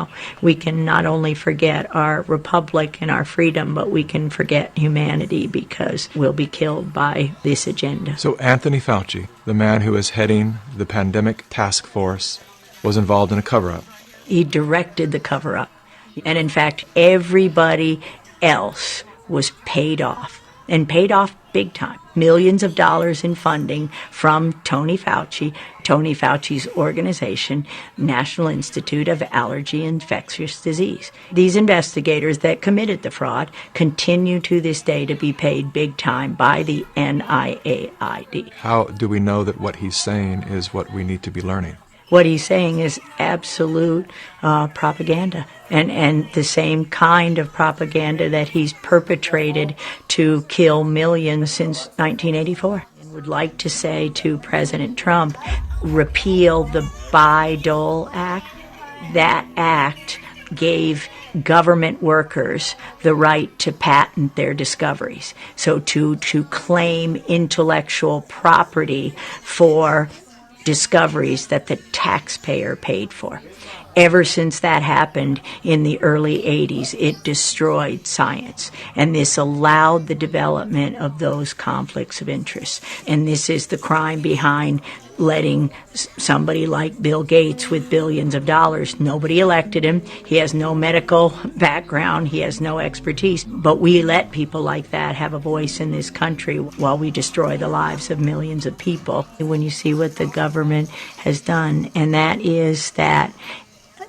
now. We can not only forget our republic and our freedom, but we can forget humanity because we'll be killed by this agenda. So Anthony Fauci, the man who is heading the pandemic task force, was involved in a cover-up. He directed the cover-up. And in fact, everybody else was paid off, and paid off big time. Millions of dollars in funding from Tony Fauci's organization, National Institute of Allergy and Infectious Disease. These investigators that committed the fraud continue to this day to be paid big time by the NIAID. How do we know that what he's saying is what we need to be learning? What he's saying is absolute propaganda, and the same kind of propaganda that he's perpetrated to kill millions since 1984. I would like to say to President Trump, repeal the Bayh-Dole Act. That act gave government workers the right to patent their discoveries, so to claim intellectual property for discoveries that the taxpayer paid for. Ever since that happened in the early 80s, it destroyed science. And this allowed the development of those conflicts of interest. And this is the crime behind letting somebody like Bill Gates with billions of dollars, nobody elected him, he has no medical background, he has no expertise, but we let people like that have a voice in this country while we destroy the lives of millions of people. When you see what the government has done, and that is that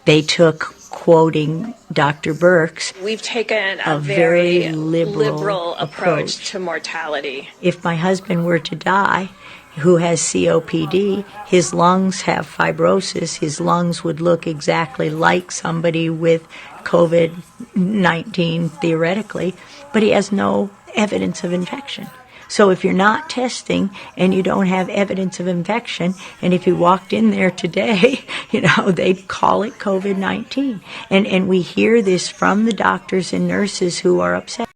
they took, quoting Dr. Birx, we've taken a very liberal approach to mortality. If my husband were to die, who has COPD, his lungs have fibrosis, his lungs would look exactly like somebody with COVID-19 theoretically, but he has no evidence of infection. So if you're not testing and you don't have evidence of infection, and if you walked in there today, they'd call it COVID-19. And we hear this from the doctors and nurses who are upset.